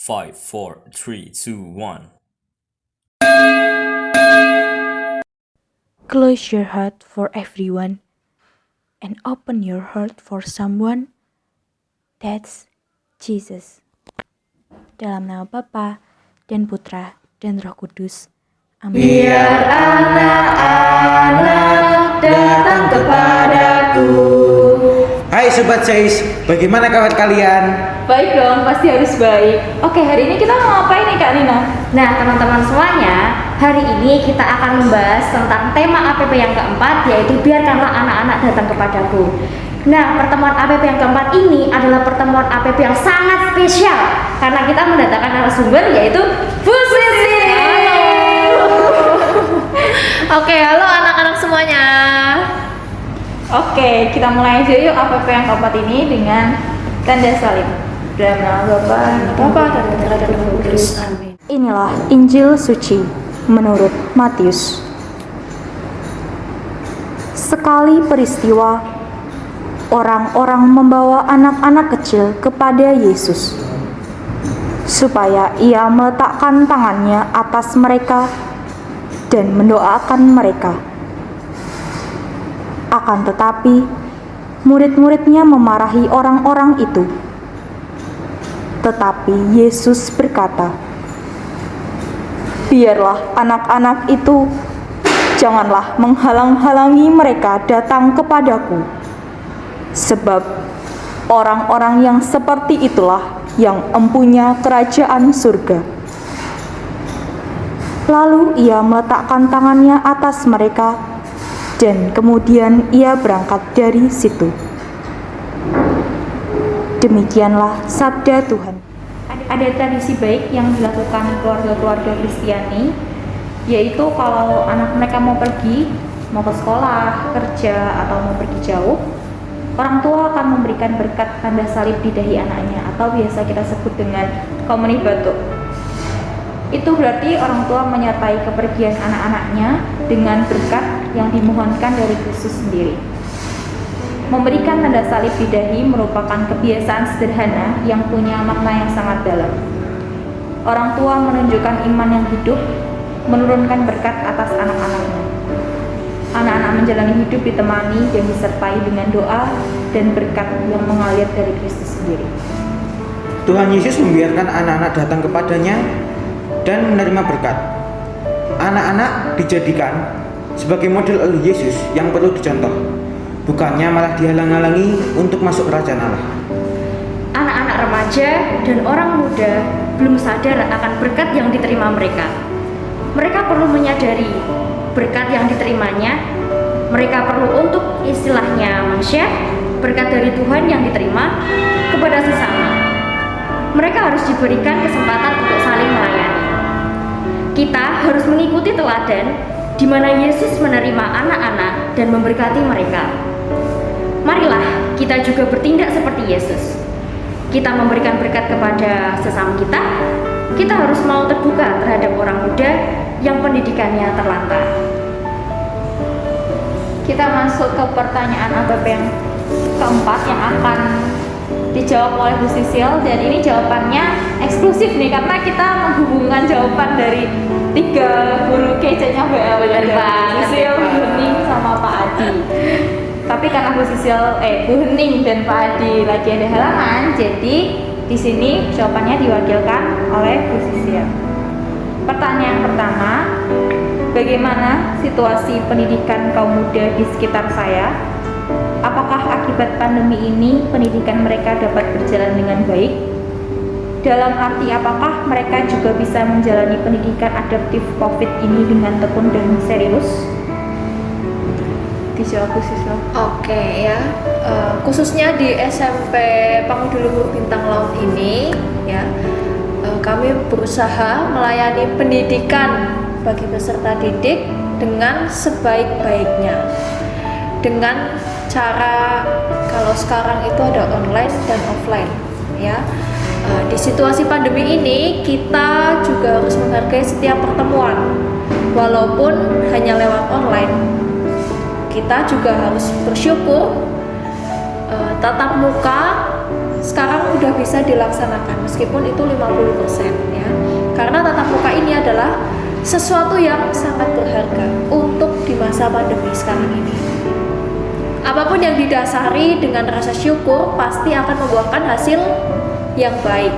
5, 4, 3, 2, 1. Close your heart for everyone and open your heart for someone. That's Jesus. Dalam nama Bapa dan Putra dan Roh Kudus. Amin. Biar anak-anak datang kepadaku. Hai Sobat Seis, bagaimana kabar kalian? Baik dong, pasti harus baik. Oke, hari ini kita mau ngapain nih Kak Nina? Nah teman-teman semuanya, hari ini kita akan membahas tentang tema APP yang keempat, yaitu biarkanlah anak-anak datang kepadaku. Nah, pertemuan APP yang keempat ini adalah pertemuan APP yang sangat spesial karena kita mendatangkan narasumber yaitu Bu Sisi. Oke, halo anak-anak semuanya. Oke, kita mulai aja yuk APP yang keempat ini dengan tanda salib. Dalam nama Bapa dan Putra dan Roh Kudus. Amin. Inilah Injil suci menurut Matius. Sekali peristiwa, orang-orang membawa anak-anak kecil kepada Yesus, supaya ia meletakkan tangannya atas mereka dan mendoakan mereka. Akan tetapi, murid-muridnya memarahi orang-orang itu. Tetapi Yesus berkata, "Biarlah anak-anak itu, janganlah menghalang-halangi mereka datang kepadaku. Sebab orang-orang yang seperti itulah yang empunya kerajaan surga." Lalu ia meletakkan tangannya atas mereka, dan kemudian ia berangkat dari situ. Demikianlah sabda Tuhan. Ada tradisi baik yang dilakukan keluarga-keluarga Kristiani, yaitu kalau anak mereka mau pergi, mau ke sekolah, kerja, atau mau pergi jauh, orang tua akan memberikan berkat tanda salib di dahi anaknya, atau biasa kita sebut dengan komeni batuk. Itu berarti orang tua menyertai kepergian anak-anaknya dengan berkat yang dimohonkan dari Kristus sendiri. Memberikan tanda salib di dahi merupakan kebiasaan sederhana yang punya makna yang sangat dalam. Orang tua menunjukkan iman yang hidup, menurunkan berkat atas anak-anaknya. Anak-anak menjalani hidup ditemani dan disertai dengan doa dan berkat yang mengalir dari Kristus sendiri. Tuhan Yesus membiarkan anak-anak datang kepadanya dan menerima berkat. Anak-anak dijadikan sebagai model oleh Yesus yang perlu dicontoh, bukannya malah dihalang-halangi untuk masuk kerajaan Allah. Anak-anak remaja dan orang muda belum sadar akan berkat yang diterima mereka. Mereka perlu menyadari berkat yang diterimanya. Mereka perlu untuk istilahnya men-share berkat dari Tuhan yang diterima kepada sesama. Mereka harus diberikan kesempatan untuk saling melayani. Kita harus mengikuti teladan di mana Yesus menerima anak-anak dan memberkati mereka. Marilah kita juga bertindak seperti Yesus. Kita memberikan berkat kepada sesama kita. Kita harus mau terbuka terhadap orang muda yang pendidikannya terlantar. Kita masuk ke pertanyaan APP yang keempat yang akan dijawab oleh Bu Sisil, dan ini jawabannya eksklusif nih karena kita menghubungkan jawaban dari 3 guru kecenya BL, dari Bu Sisil, Bu Hening sama Pak Adi. Tapi karena Bu Hening dan Pak Adi lagi ada halangan, jadi di sini jawabannya diwakilkan oleh Bu Sisil. Pertanyaan pertama, bagaimana situasi pendidikan kaum muda di sekitar saya? Apakah akibat pandemi ini pendidikan mereka dapat berjalan dengan baik? Dalam arti apakah mereka juga bisa menjalani pendidikan adaptif COVID ini dengan tekun dan serius? Dijawab Bu Sislo. Oke ya, khususnya di SMP Pangudu Luhur Bintang Laut ini ya, kami berusaha melayani pendidikan bagi peserta didik dengan sebaik-baiknya, dengan cara kalau sekarang itu ada online dan offline ya. Di situasi pandemi ini kita juga harus menghargai setiap pertemuan, walaupun hanya lewat online. Kita juga harus bersyukur tatap muka sekarang udah bisa dilaksanakan meskipun itu 50% ya. Karena tatap muka ini adalah sesuatu yang sangat berharga untuk di masa pandemi sekarang ini. Apapun yang didasari dengan rasa syukur pasti akan membuahkan hasil yang baik.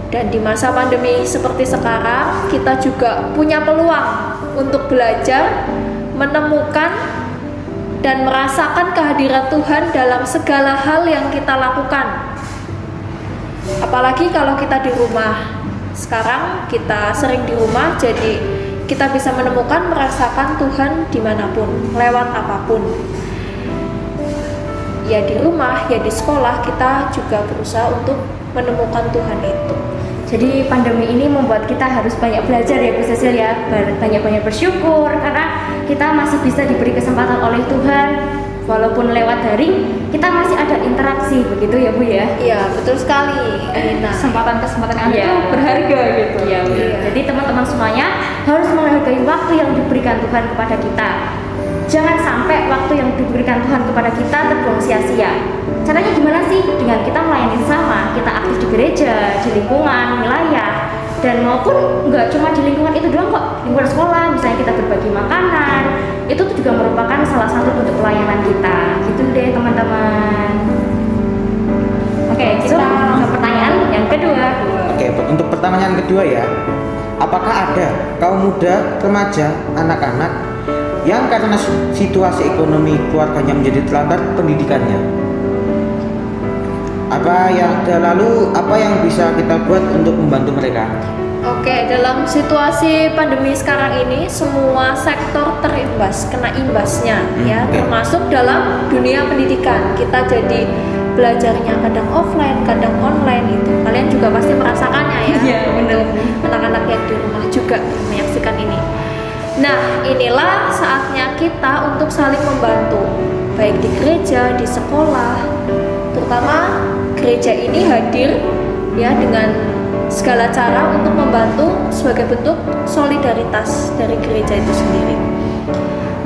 Dan di masa pandemi seperti sekarang, kita juga punya peluang untuk belajar, menemukan, dan merasakan kehadiran Tuhan dalam segala hal yang kita lakukan. Apalagi kalau kita di rumah. Sekarang kita sering di rumah, jadi kita bisa menemukan, merasakan Tuhan dimanapun, lewat apapun. Ya di rumah, ya di sekolah, kita juga berusaha untuk menemukan Tuhan itu. Jadi pandemi ini membuat kita harus banyak belajar ya Bu Cecil ya, banyak-banyak bersyukur karena kita masih bisa diberi kesempatan oleh Tuhan. Walaupun lewat daring, kita masih ada interaksi begitu ya Bu ya? Iya, betul sekali. Nah, Kesempatan-kesempatan yang ada Iya. itu berharga gitu. Iya, jadi teman-teman semuanya harus menghargai waktu yang diberikan Tuhan kepada kita. Jangan sampai waktu yang diberikan Tuhan kepada kita terbuang sia-sia. Caranya gimana sih? Dengan kita melayani sesama, kita aktif di gereja, di lingkungan, wilayah, dan maupun nggak cuma di lingkungan itu doang kok, lingkungan sekolah, misalnya kita berbagi makanan, itu tuh juga merupakan salah satu bentuk pelayanan kita. Gitu deh teman-teman. Oke, kita ke pertanyaan yang kedua. Oke, untuk pertanyaan kedua ya. Apakah ada kaum muda, remaja, anak-anak yang karena situasi ekonomi keluarganya menjadi terlantar pendidikannya? Apa yang bisa kita buat untuk membantu mereka? Oke, dalam situasi pandemi sekarang ini semua sektor terimbas, kena imbasnya ya, oke. termasuk dalam dunia pendidikan. Kita jadi belajarnya kadang offline, kadang online itu. Kalian juga pasti merasakannya ya. Iya, benar. Anak-anak yang di rumah juga menyaksikan ini. Nah, inilah saatnya kita untuk saling membantu, baik di gereja, di sekolah, terutama gereja ini hadir ya dengan segala cara untuk membantu sebagai bentuk solidaritas dari gereja itu sendiri.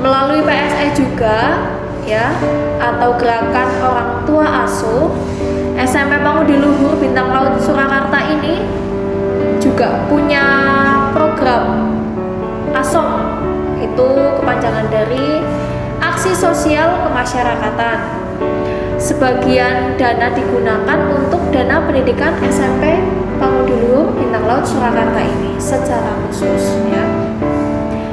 Melalui PSE juga ya, atau gerakan orang tua asuh, SMP Pangudi Luhur Bintang Laut Surakarta ini juga punya program ASOM, itu kepanjangan dari Aksi Sosial Kemasyarakatan. Sebagian dana digunakan untuk dana pendidikan SMP Pangudi Luhur Bintang Laut Surakarta ini secara khusus ya,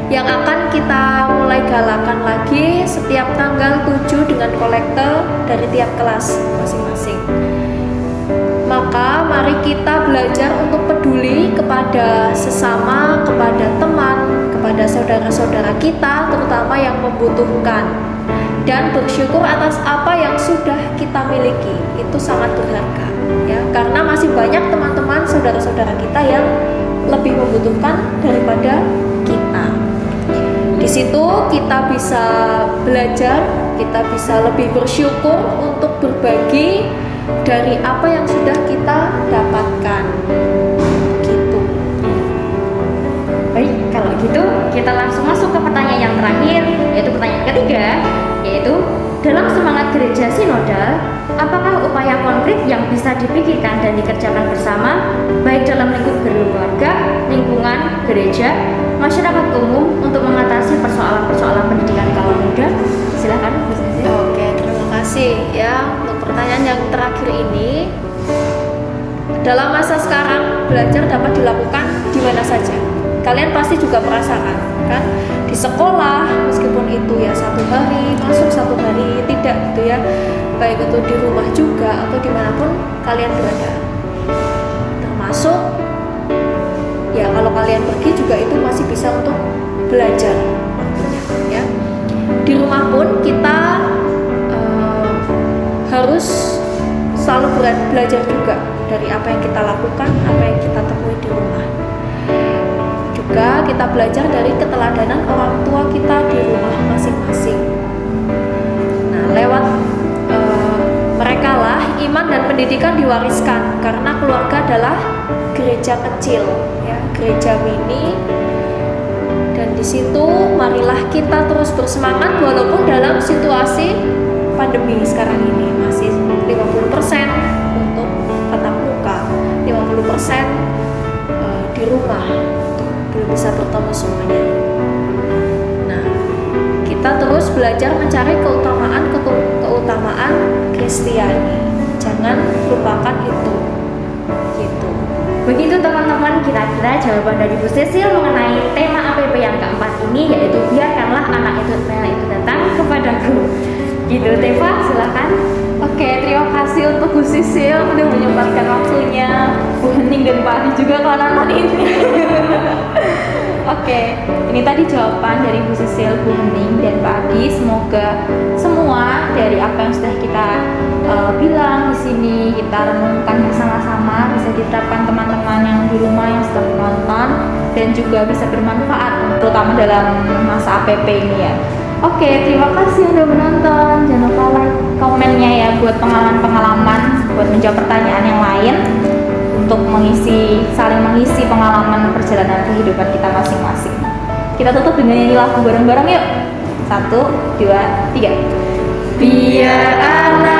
yang akan kita mulai galakan lagi setiap tanggal 7 dengan kolektor dari tiap kelas masing-masing. Maka mari kita belajar untuk peduli kepada sesama, kepada teman, kepada saudara-saudara kita, terutama yang membutuhkan, dan bersyukur atas apa yang sudah kita miliki. Itu sangat berharga ya, karena masih banyak teman-teman saudara-saudara kita yang lebih membutuhkan daripada kita. Di situ kita bisa belajar, kita bisa lebih bersyukur untuk berbagi dari apa yang sudah kita dapatkan. Gitu. Baik, kalau gitu kita langsung masuk ke pertanyaan yang terakhir, yaitu pertanyaan ketiga, yaitu dalam semangat gereja sinodal, apakah upaya konkret yang bisa dipikirkan dan dikerjakan bersama, baik dalam lingkup keluarga, lingkungan, gereja, masyarakat umum untuk mengatasi persoalan-persoalan pendidikan kaum muda? Silakan Bu Sisi. Oke, terima kasih ya untuk pertanyaan yang terakhir ini. Dalam masa sekarang, belajar dapat dilakukan di mana saja. Kalian pasti juga merasakan kan, di sekolah meskipun itu ya 1 hari masuk, 1 hari tidak gitu ya, baik itu di rumah juga atau dimanapun kalian berada, termasuk ya kalau kalian pergi juga itu masih bisa untuk belajar waktunya ya. Di rumah pun kita harus selalu belajar juga dari apa yang kita lakukan, apa yang kita temui di rumah. Juga kita belajar dari keteladanan orang tua kita di rumah masing-masing. Nah, lewat mereka lah iman dan pendidikan diwariskan, karena keluarga adalah gereja kecil, ya, gereja mini. Dan di situ marilah kita terus bersemangat walaupun dalam situasi pandemi sekarang ini masih 50% untuk tatap muka, 50% di rumah, belum bisa bertemu semuanya. Nah, kita terus belajar mencari keutamaan Kristiani. Jangan lupakan itu. Gitu. Begitu teman-teman, kira-kira jawaban dari Bu Sisil mengenai tema APP yang keempat ini, yaitu biarkanlah anak itu datang kepadaku. Gitu, Teva, silakan. Oke, terima kasih untuk Bu Sisil udah menyempatkan waktunya, Bu Hening dan Pak Adi juga kalau nonton ini. Oke, ini tadi jawaban dari Bu Sisil, Bu Hening, dan Pak Adi. Semoga semua dari apa yang sudah kita bilang di sini, kita renungkan bersama-sama, bisa diterapkan teman-teman yang di rumah yang sedang menonton, dan juga bisa bermanfaat, terutama dalam masa APP ini ya. Oke, terima kasih udah menonton. Jangan lupa like, komennya ya buat pengalaman-pengalaman, buat menjawab pertanyaan yang lain, untuk saling mengisi pengalaman perjalanan kehidupan kita masing-masing. Kita tutup dengan nyanyi lagu bareng-bareng yuk. 1, 2, 3. Biar anak